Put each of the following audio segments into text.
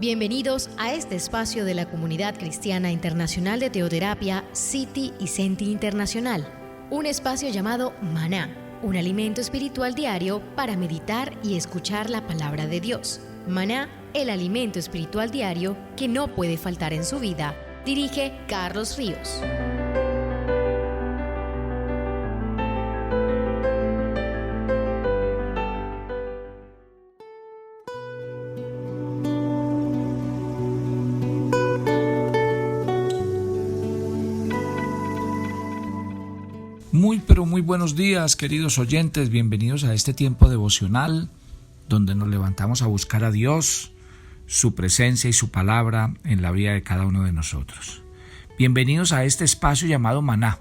Bienvenidos a este espacio de la Comunidad Cristiana Internacional de Teoterapia City y Senti Internacional, un espacio llamado Maná, un alimento espiritual diario para meditar y escuchar la palabra de Dios. Maná, el alimento espiritual diario que no puede faltar en su vida. Dirige Carlos Ríos. Muy buenos días, queridos oyentes, bienvenidos a este tiempo devocional donde nos levantamos a buscar a Dios, su presencia y su palabra en la vida de cada uno de nosotros. Bienvenidos a este espacio llamado Maná,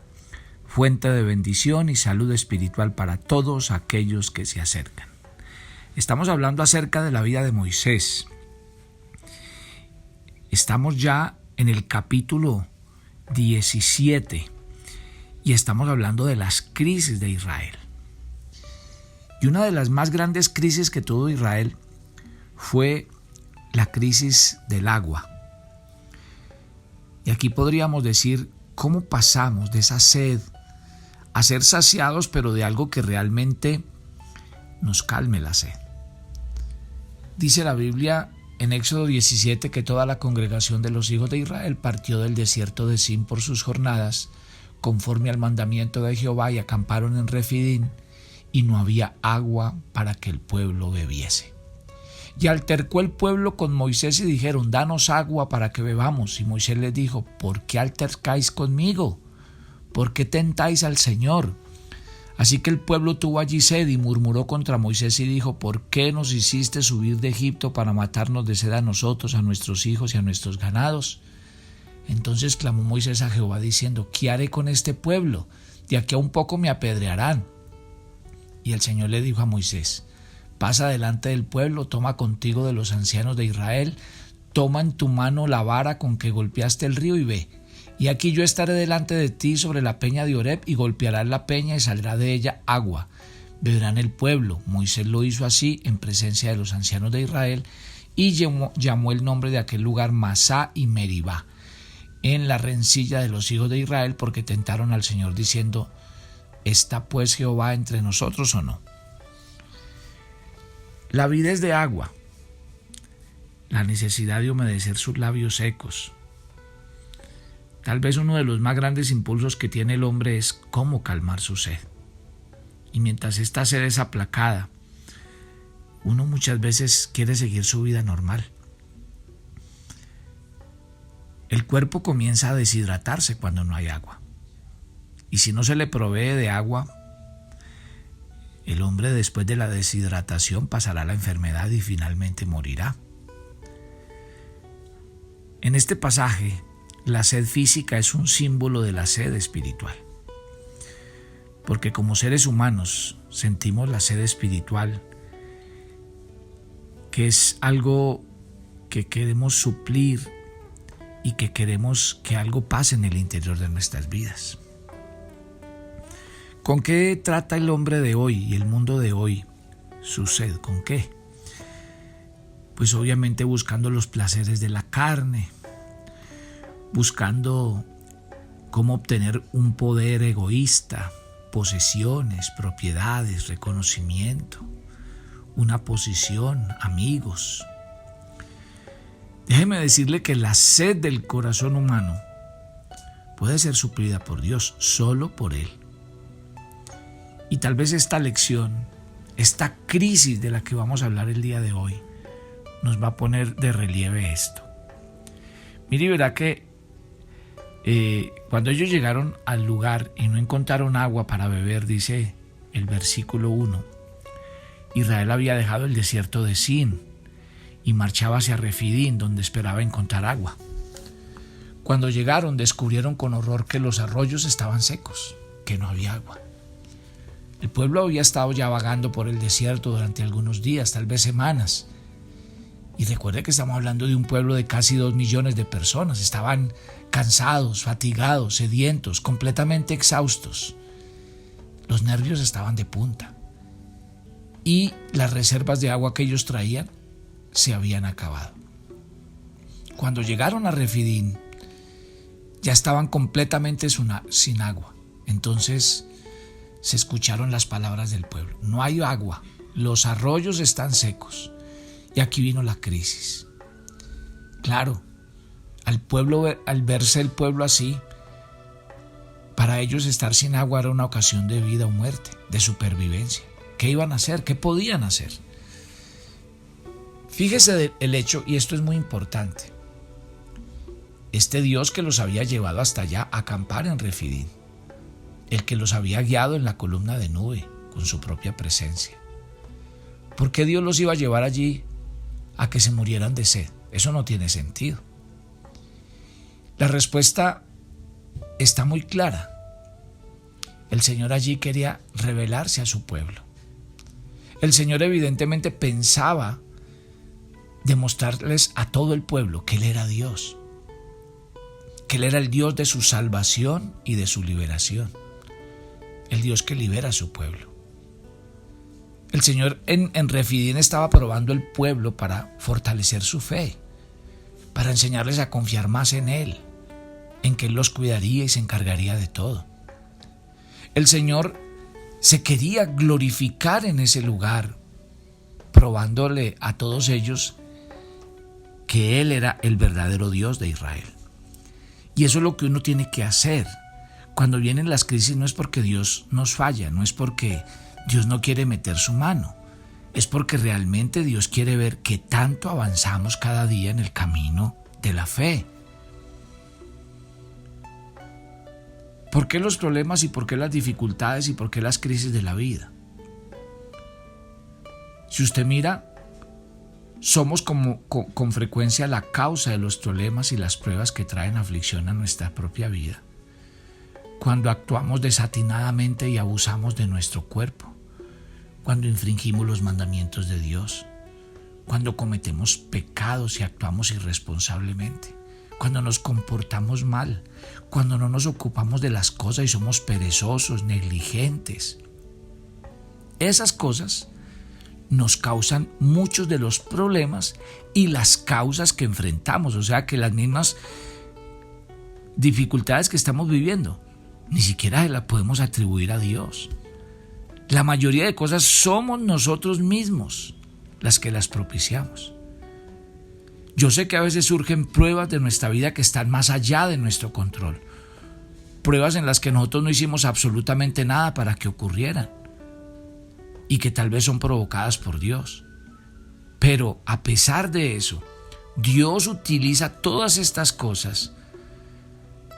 fuente de bendición y salud espiritual para todos aquellos que se acercan. Estamos hablando acerca de la vida de Moisés. Estamos ya en el capítulo 17. Y estamos hablando de las crisis de Israel. Y una de las más grandes crisis que tuvo Israel fue la crisis del agua. Y aquí podríamos decir cómo pasamos de esa sed a ser saciados, pero de algo que realmente nos calme la sed. Dice la Biblia en Éxodo 17 que toda la congregación de los hijos de Israel partió del desierto de Sin por sus jornadas, conforme al mandamiento de Jehová, y acamparon en Refidín, y no había agua para que el pueblo bebiese. Y altercó el pueblo con Moisés y dijeron: danos agua para que bebamos. Y Moisés les dijo: ¿por qué altercáis conmigo? ¿Por qué tentáis al Señor? Así que el pueblo tuvo allí sed y murmuró contra Moisés y dijo: ¿por qué nos hiciste subir de Egipto para matarnos de sed a nosotros, a nuestros hijos y a nuestros ganados? Entonces clamó Moisés a Jehová diciendo: ¿qué haré con este pueblo? De aquí a un poco me apedrearán. Y el Señor le dijo a Moisés: pasa delante del pueblo, toma contigo de los ancianos de Israel, toma en tu mano la vara con que golpeaste el río y ve. Y aquí yo estaré delante de ti sobre la peña de Horeb, y golpearás la peña y saldrá de ella agua. Beberán el pueblo. Moisés lo hizo así en presencia de los ancianos de Israel, y llamó el nombre de aquel lugar Masá y Meribá, en la rencilla de los hijos de Israel, porque tentaron al Señor diciendo: ¿está pues Jehová entre nosotros o no? La avidez de agua, la necesidad de humedecer sus labios secos. Tal vez uno de los más grandes impulsos que tiene el hombre es cómo calmar su sed. Y mientras esta sed es aplacada, uno muchas veces quiere seguir su vida normal. El cuerpo comienza a deshidratarse cuando no hay agua. Y si no se le provee de agua, el hombre después de la deshidratación pasará la enfermedad y finalmente morirá. En este pasaje, la sed física es un símbolo de la sed espiritual. Porque como seres humanos sentimos la sed espiritual, que es algo que queremos suplir y que queremos que algo pase en el interior de nuestras vidas. ¿Con qué trata el hombre de hoy y el mundo de hoy su sed? ¿Con qué? Pues obviamente buscando los placeres de la carne, buscando cómo obtener un poder egoísta, posesiones, propiedades, reconocimiento, una posición, amigos. Déjeme decirle que la sed del corazón humano puede ser suplida por Dios, solo por Él. Y tal vez esta lección, esta crisis de la que vamos a hablar el día de hoy, nos va a poner de relieve esto. Mire, verá que cuando ellos llegaron al lugar y no encontraron agua para beber, dice el versículo 1, Israel había dejado el desierto de Sin y marchaba hacia Refidín, donde esperaba encontrar agua. Cuando llegaron, descubrieron con horror que los arroyos estaban secos, que no había agua. El pueblo había estado ya vagando por el desierto durante algunos días, tal vez semanas. Y recuerde que estamos hablando de un pueblo de casi 2 millones de personas. Estaban cansados, fatigados, sedientos, completamente exhaustos. Los nervios estaban de punta. Y las reservas de agua que ellos traían se habían acabado. cuando llegaron a Refidín, ya estaban completamente sin agua. Entonces se escucharon las palabras del pueblo: no hay agua, los arroyos están secos. Y aquí vino la crisis. Claro, al verse el pueblo así, para ellos estar sin agua era una ocasión de vida o muerte, de supervivencia. ¿Qué iban a hacer? ¿Qué podían hacer? Fíjese el hecho, y esto es muy importante. Este Dios que los había llevado hasta allá a acampar en Refidín, el que los había guiado en la columna de nube con su propia presencia. ¿Por qué Dios los iba a llevar allí a que se murieran de sed? Eso no tiene sentido. La respuesta está muy clara. El Señor allí quería revelarse a su pueblo. El Señor evidentemente pensaba demostrarles a todo el pueblo que Él era Dios, que Él era el Dios de su salvación y de su liberación, el Dios que libera a su pueblo. El Señor en Refidín estaba probando el pueblo para fortalecer su fe, para enseñarles a confiar más en Él, en que Él los cuidaría y se encargaría de todo. El Señor se quería glorificar en ese lugar, probándole a todos ellos que Él era el verdadero Dios de Israel. Y eso es lo que uno tiene que hacer. Cuando vienen las crisis no es porque Dios nos falla, no es porque Dios no quiere meter su mano, es porque realmente Dios quiere ver que tanto avanzamos cada día en el camino de la fe. ¿Por qué los problemas y por qué las dificultades y por qué las crisis de la vida? Si usted mira, somos con frecuencia la causa de los problemas y las pruebas que traen aflicción a nuestra propia vida. Cuando actuamos desatinadamente y abusamos de nuestro cuerpo, cuando infringimos los mandamientos de Dios, cuando cometemos pecados y actuamos irresponsablemente, cuando nos comportamos mal, cuando no nos ocupamos de las cosas y somos perezosos, negligentes. Esas cosas nos causan muchos de los problemas y las causas que enfrentamos, o sea que las mismas dificultades que estamos viviendo ni siquiera las podemos atribuir a Dios. La mayoría de cosas somos nosotros mismos las que las propiciamos. Yo sé que a veces surgen pruebas de nuestra vida que están más allá de nuestro control. Pruebas en las que nosotros no hicimos absolutamente nada para que ocurrieran y que tal vez son provocadas por Dios. Pero a pesar de eso, Dios utiliza todas estas cosas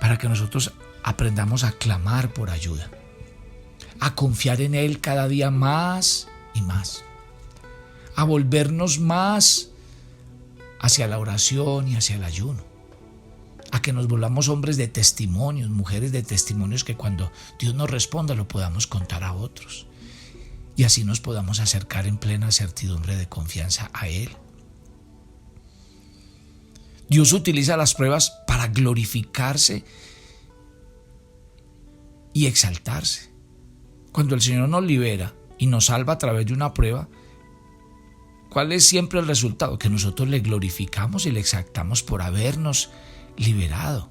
para que nosotros aprendamos a clamar por ayuda, a confiar en Él cada día más y más, a volvernos más hacia la oración y hacia el ayuno, a que nos volvamos hombres de testimonios, mujeres de testimonios, que cuando Dios nos responda lo podamos contar a otros y así nos podamos acercar en plena certidumbre de confianza a Él. Dios utiliza las pruebas para glorificarse y exaltarse. Cuando el Señor nos libera y nos salva a través de una prueba, ¿cuál es siempre el resultado? Que nosotros le glorificamos y le exaltamos por habernos liberado.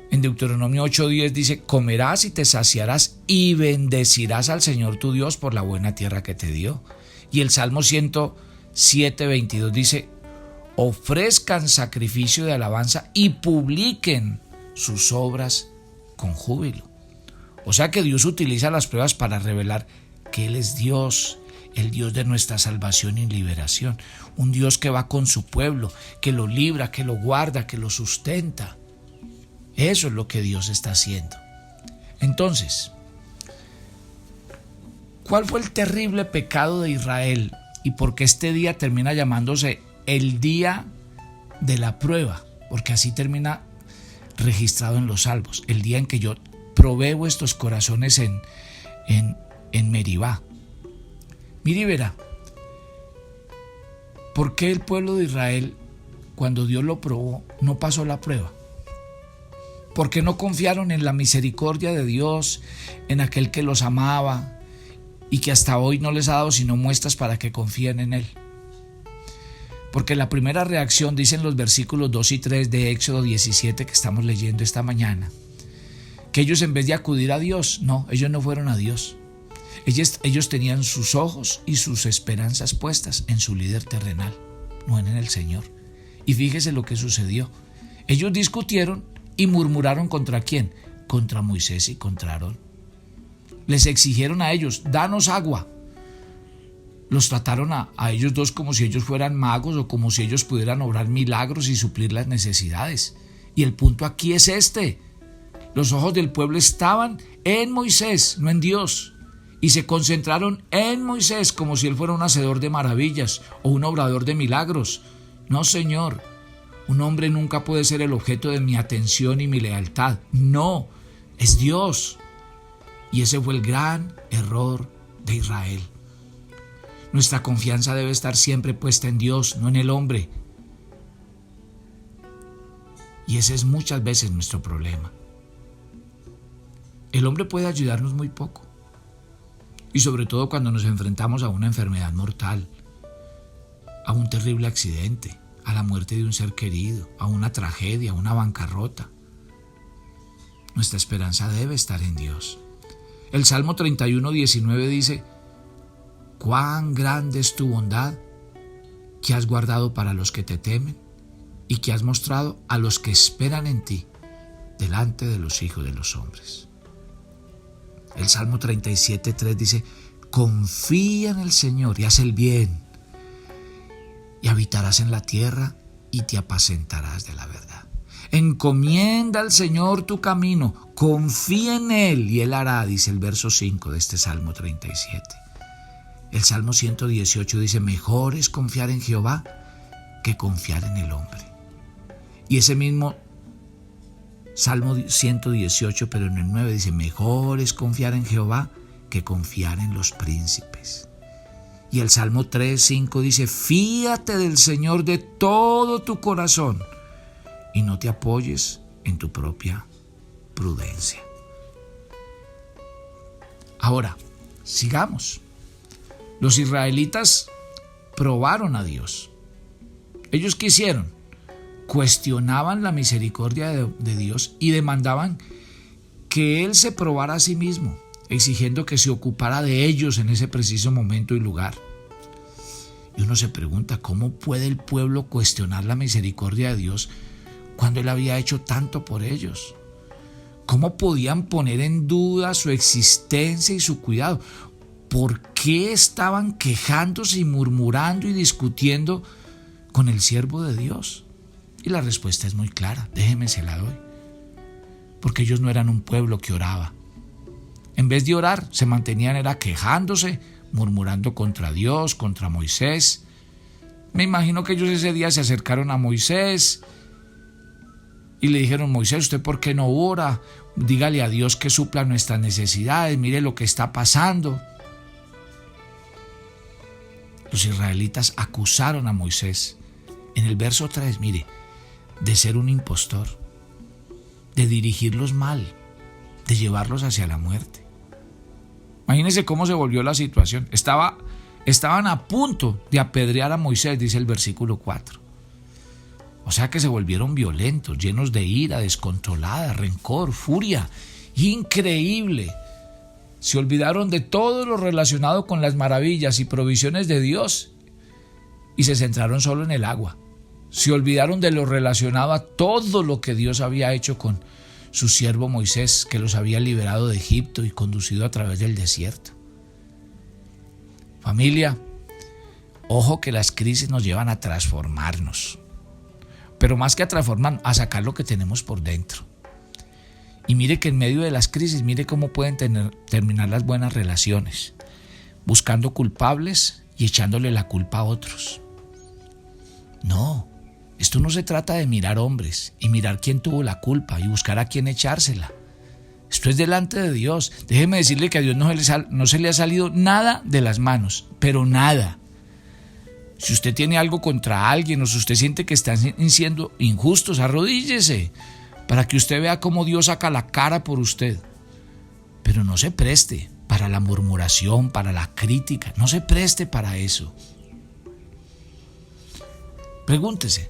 En Deuteronomio 8:10 dice: comerás y te saciarás y bendecirás al Señor tu Dios por la buena tierra que te dio. Y el Salmo 107:22 dice: ofrezcan sacrificio de alabanza y publiquen sus obras con júbilo. O sea que Dios utiliza las pruebas para revelar que Él es Dios, el Dios de nuestra salvación y liberación, un Dios que va con su pueblo, que lo libra, que lo guarda, que lo sustenta. Eso es lo que Dios está haciendo. Entonces, ¿cuál fue el terrible pecado de Israel y por qué este día termina llamándose el día de la prueba? Porque así termina registrado en los salmos, el día en que yo probé vuestros corazones en Meribá. Mire y verá, ¿por qué el pueblo de Israel, cuando Dios lo probó, no pasó la prueba? ¿Por qué no confiaron en la misericordia de Dios, en aquel que los amaba y que hasta hoy no les ha dado sino muestras para que confíen en Él? Porque la primera reacción, dicen los versículos 2 y 3 de Éxodo 17 que estamos leyendo esta mañana, que ellos en vez de acudir a Dios, no, ellos no fueron a Dios. Ellos tenían sus ojos y sus esperanzas puestas en su líder terrenal, no en el Señor. Y fíjese lo que sucedió. Ellos discutieron y murmuraron ¿contra quién? Contra Moisés y contra Aarón. Les exigieron a ellos, danos agua. Los trataron a ellos dos como si ellos fueran magos o como si ellos pudieran obrar milagros y suplir las necesidades. Y el punto aquí es este. Los ojos del pueblo estaban en Moisés, no en Dios. Y se concentraron en Moisés como si él fuera un hacedor de maravillas o un obrador de milagros. No, Señor, un hombre nunca puede ser el objeto de mi atención y mi lealtad. No, es Dios. Y ese fue el gran error de Israel. Nuestra confianza debe estar siempre puesta en Dios, no en el hombre. Y ese es muchas veces nuestro problema. El hombre puede ayudarnos muy poco. Y sobre todo cuando nos enfrentamos a una enfermedad mortal, a un terrible accidente, a la muerte de un ser querido, a una tragedia, a una bancarrota. Nuestra esperanza debe estar en Dios. El Salmo 31:19 dice: cuán grande es tu bondad que has guardado para los que te temen y que has mostrado a los que esperan en ti delante de los hijos de los hombres. El Salmo 37:3 dice: confía en el Señor y haz el bien, y habitarás en la tierra y te apacentarás de la verdad. Encomienda al Señor tu camino, confía en Él y Él hará, dice el verso 5 de este Salmo 37. El Salmo 118 dice: mejor es confiar en Jehová que confiar en el hombre. Y ese mismo Salmo 118, pero en el 9 dice: mejor es confiar en Jehová que confiar en los príncipes. Y el Salmo 3:5 dice: fíate del Señor de todo tu corazón y no te apoyes en tu propia prudencia. Ahora, sigamos. Los israelitas probaron a Dios. ¿Ellos qué hicieron? Cuestionaban la misericordia de Dios y demandaban que Él se probara a sí mismo, exigiendo que se ocupara de ellos en ese preciso momento y lugar. Y uno se pregunta, ¿cómo puede el pueblo cuestionar la misericordia de Dios cuando Él había hecho tanto por ellos? ¿Cómo podían poner en duda su existencia y su cuidado? ¿Por qué estaban quejándose y murmurando y discutiendo con el siervo de Dios? Y la respuesta es muy clara, déjeme se la doy. Porque ellos no eran un pueblo que oraba. En vez de orar, se mantenían era quejándose, murmurando contra Dios, contra Moisés. Me imagino que ellos ese día se acercaron a Moisés y le dijeron: Moisés, ¿usted por qué no ora? Dígale a Dios que supla nuestras necesidades, mire lo que está pasando. Los israelitas acusaron a Moisés en el verso 3, mire, de ser un impostor, de dirigirlos mal, de llevarlos hacia la muerte. Imagínense cómo se volvió la situación. Estaban a punto de apedrear a Moisés, dice el versículo 4. O sea que se volvieron violentos, llenos de ira, descontrolada, rencor, furia. Increíble. Se olvidaron de todo lo relacionado con las maravillas y provisiones de Dios y se centraron solo en el agua. Se olvidaron de lo relacionado a todo lo que Dios había hecho con su siervo Moisés, que los había liberado de Egipto y conducido a través del desierto. Familia, ojo que las crisis nos llevan a transformarnos, pero más que a transformarnos, a sacar lo que tenemos por dentro. Y mire que en medio de las crisis, mire cómo pueden terminar las buenas relaciones, buscando culpables y echándole la culpa a otros. No, esto no se trata de mirar hombres y mirar quién tuvo la culpa y buscar a quién echársela. Esto es delante de Dios. Déjeme decirle que a Dios no se le ha salido nada de las manos, pero nada. Si usted tiene algo contra alguien o si usted siente que están siendo injustos, arrodíllese para que usted vea cómo Dios saca la cara por usted. Pero no se preste para la murmuración, para la crítica. No se preste para eso. Pregúntese,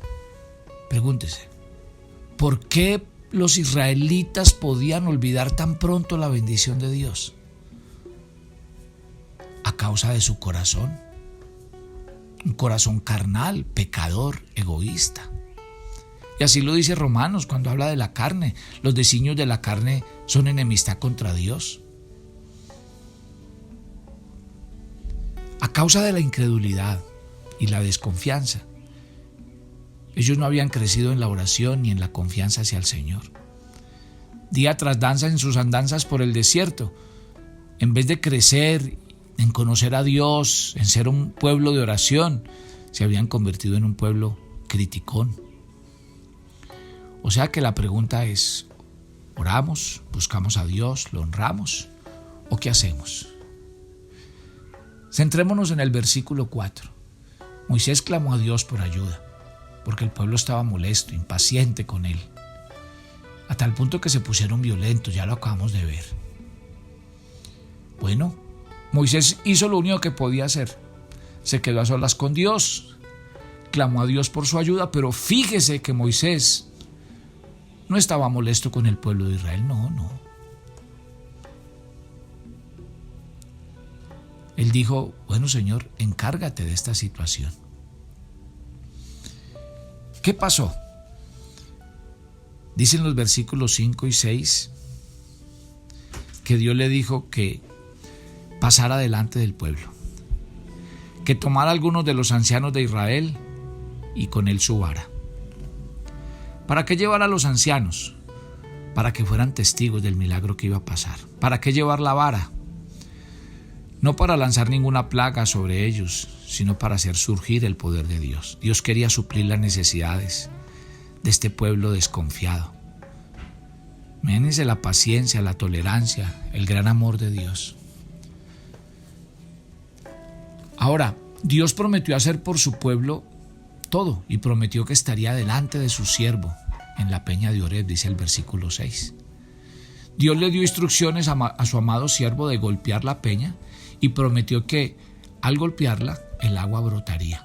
¿por qué los israelitas podían olvidar tan pronto la bendición de Dios? A causa de su corazón, un corazón carnal, pecador, egoísta. Y así lo dice Romanos cuando habla de la carne. Los designios de la carne son enemistad contra Dios. A causa de la incredulidad y la desconfianza, ellos no habían crecido en la oración ni en la confianza hacia el Señor. Día tras danza en sus andanzas por el desierto, en vez de crecer en conocer a Dios, en ser un pueblo de oración, se habían convertido en un pueblo criticón. O sea que la pregunta es, ¿oramos, buscamos a Dios, lo honramos o qué hacemos? Centrémonos en el versículo 4. Moisés clamó a Dios por ayuda, porque el pueblo estaba molesto, impaciente con él, a tal punto que se pusieron violentos, ya lo acabamos de ver. Bueno, Moisés hizo lo único que podía hacer. Se quedó a solas con Dios, clamó a Dios por su ayuda, pero fíjese que Moisés no estaba molesto con el pueblo de Israel, no. Él dijo, bueno, Señor, encárgate de esta situación. ¿Qué pasó? Dicen los versículos 5 y 6 que Dios le dijo que pasara delante del pueblo, que tomara algunos de los ancianos de Israel y con él su vara. ¿Para qué llevar a los ancianos? Para que fueran testigos del milagro que iba a pasar. ¿Para qué llevar la vara? No para lanzar ninguna plaga sobre ellos, sino para hacer surgir el poder de Dios. Dios quería suplir las necesidades de este pueblo desconfiado. Imagínense la paciencia, la tolerancia, el gran amor de Dios. Ahora, Dios prometió hacer por su pueblo todo y prometió que estaría delante de su siervo en la peña de Oreb, dice el versículo 6. Dios le dio instrucciones a su amado siervo de golpear la peña y prometió que al golpearla el agua brotaría.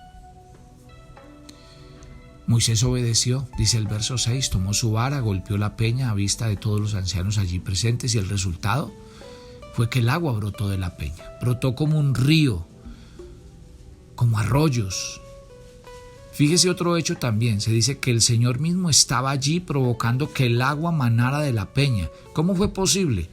Moisés obedeció, dice el verso 6, tomó su vara, golpeó la peña a vista de todos los ancianos allí presentes y el resultado fue que el agua brotó de la peña. Brotó como un río, como arroyos. Fíjese otro hecho también, se dice que el Señor mismo estaba allí provocando que el agua manara de la peña. ¿Cómo fue posible?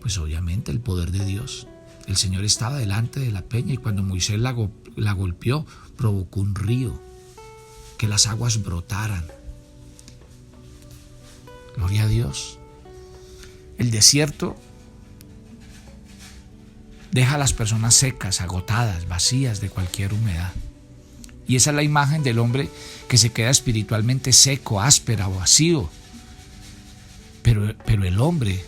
Pues obviamente el poder de Dios. El Señor estaba delante de la peña y cuando Moisés la golpeó, provocó un río, que las aguas brotaran. Gloria a Dios. El desierto deja a las personas secas, agotadas, vacías de cualquier humedad. Y esa es la imagen del hombre que se queda espiritualmente seco, áspera o vacío. Pero el hombre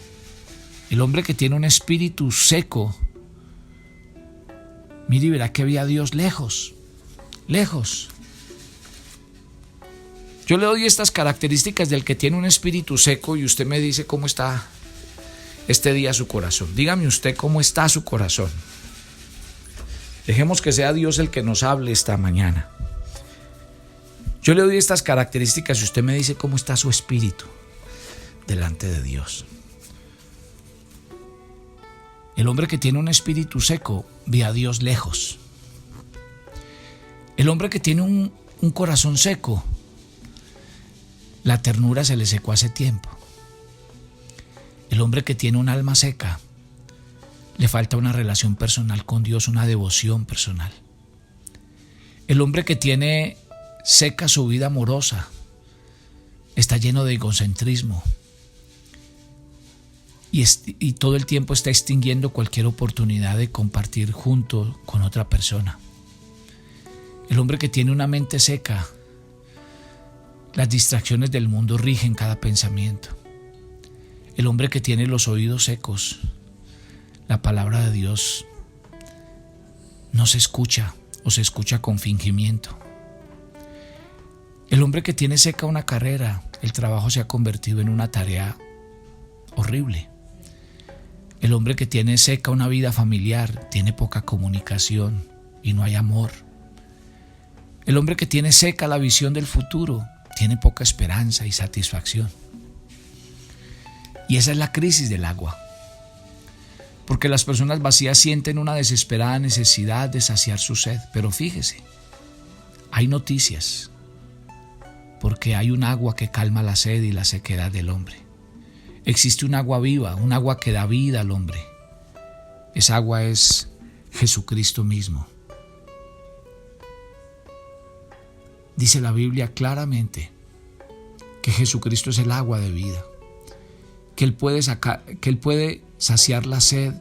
que tiene un espíritu seco, mire y verá que ve a Dios lejos. Yo le doy estas características del que tiene un espíritu seco y usted me dice cómo está este día su corazón. Dígame usted cómo está su corazón. Dejemos que sea Dios el que nos hable esta mañana. Yo le doy estas características y usted me dice cómo está su espíritu delante de Dios. El hombre que tiene un espíritu seco ve a Dios lejos. El hombre que tiene un corazón seco, la ternura se le secó hace tiempo. El hombre que tiene un alma seca, le falta una relación personal con Dios, una devoción personal. El hombre que tiene seca su vida amorosa, está lleno de egocentrismo y todo el tiempo está extinguiendo cualquier oportunidad de compartir junto con otra persona. El hombre que tiene una mente seca, las distracciones del mundo rigen cada pensamiento. El hombre que tiene los oídos secos, la palabra de Dios no se escucha o se escucha con fingimiento. El hombre que tiene seca una carrera, el trabajo se ha convertido en una tarea horrible. El hombre que tiene seca una vida familiar, tiene poca comunicación y no hay amor. El hombre que tiene seca la visión del futuro tiene poca esperanza y satisfacción. Y esa es la crisis del agua. Porque las personas vacías sienten una desesperada necesidad de saciar su sed. Pero fíjese, hay noticias. Porque hay un agua que calma la sed y la sequedad del hombre. Existe un agua viva, un agua que da vida al hombre. Esa agua es Jesucristo mismo. Dice la Biblia claramente que Jesucristo es el agua de vida, que Él puede saciar la sed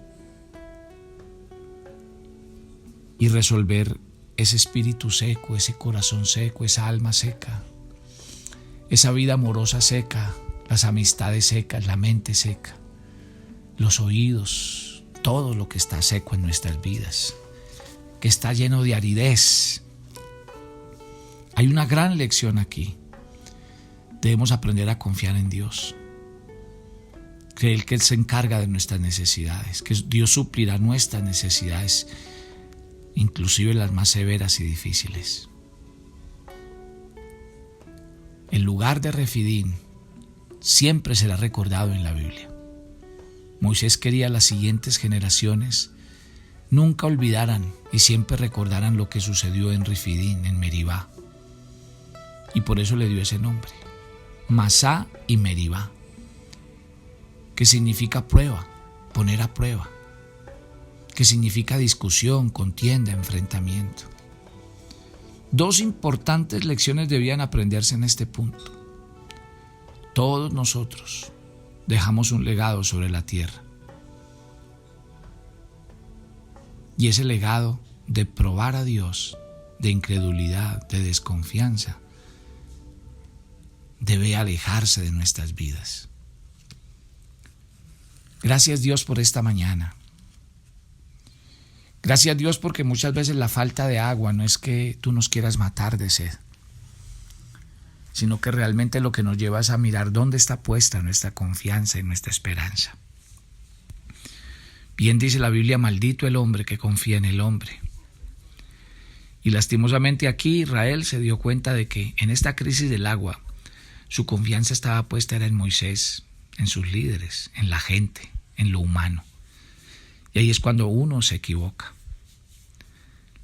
y resolver ese espíritu seco, ese corazón seco, esa alma seca, esa vida amorosa seca, las amistades secas, la mente seca, los oídos, todo lo que está seco en nuestras vidas, que está lleno de aridez. Hay una gran lección aquí. Debemos aprender a confiar en Dios. Creer que Él se encarga de nuestras necesidades, que Dios suplirá nuestras necesidades, inclusive las más severas y difíciles. El lugar de Refidín siempre será recordado en la Biblia. Moisés quería las siguientes generaciones nunca olvidaran y siempre recordaran lo que sucedió en Refidín, en Meribá. Y por eso le dio ese nombre, Masá y Meribá, que significa prueba, poner a prueba, que significa discusión, contienda, enfrentamiento. Dos importantes lecciones debían aprenderse en este punto. Todos nosotros dejamos un legado sobre la tierra. Y ese legado de probar a Dios, de incredulidad, de desconfianza, debe alejarse de nuestras vidas. Gracias Dios por esta mañana. Gracias Dios porque muchas veces la falta de agua no es que tú nos quieras matar de sed, sino que realmente lo que nos lleva es a mirar dónde está puesta nuestra confianza y nuestra esperanza. Bien dice la Biblia, maldito el hombre que confía en el hombre. Y lastimosamente aquí Israel se dio cuenta de que en esta crisis del agua su confianza estaba puesta en Moisés, en sus líderes, en la gente, en lo humano. Y ahí es cuando uno se equivoca.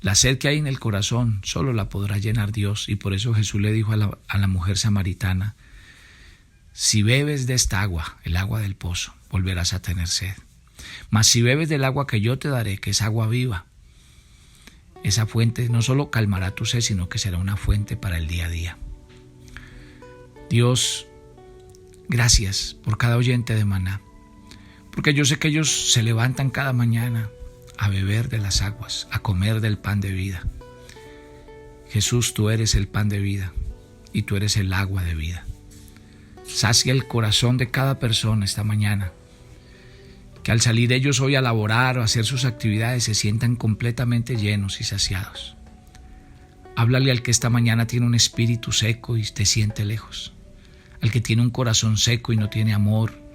La sed que hay en el corazón solo la podrá llenar Dios, y por eso Jesús le dijo a la mujer samaritana, si bebes de esta agua, el agua del pozo, volverás a tener sed. Mas si bebes del agua que yo te daré, que es agua viva, esa fuente no solo calmará tu sed, sino que será una fuente para el día a día. Dios, gracias por cada oyente de Maná, porque yo sé que ellos se levantan cada mañana a beber de las aguas, a comer del pan de vida. Jesús, tú eres el pan de vida y tú eres el agua de vida. Sacia el corazón de cada persona esta mañana, que al salir ellos hoy a laborar o a hacer sus actividades se sientan completamente llenos y saciados. Háblale al que esta mañana tiene un espíritu seco y te siente lejos, al que tiene un corazón seco y no tiene amor,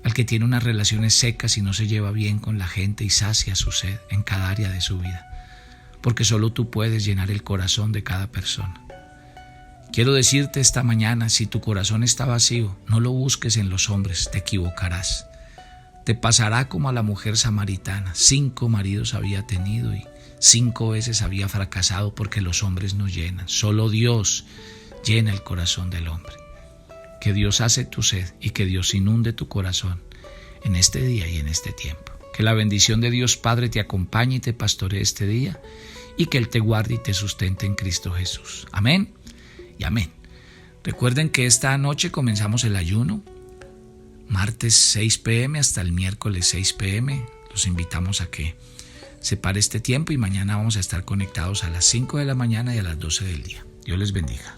al que tiene unas relaciones secas y no se lleva bien con la gente y sacia su sed en cada área de su vida, porque solo tú puedes llenar el corazón de cada persona. Quiero decirte esta mañana, si tu corazón está vacío, no lo busques en los hombres, te equivocarás. Te pasará como a la mujer samaritana. 5 maridos había tenido y 5 veces había fracasado porque los hombres no llenan. Solo Dios llena el corazón del hombre. Que Dios hace tu sed y que Dios inunde tu corazón en este día y en este tiempo. Que la bendición de Dios Padre te acompañe y te pastoree este día y que Él te guarde y te sustente en Cristo Jesús. Amén y amén. Recuerden que esta noche comenzamos el ayuno, martes 6 p.m. hasta el miércoles 6 p.m. Los invitamos a que separe este tiempo y mañana vamos a estar conectados a las 5 de la mañana y a las 12 del día. Dios les bendiga.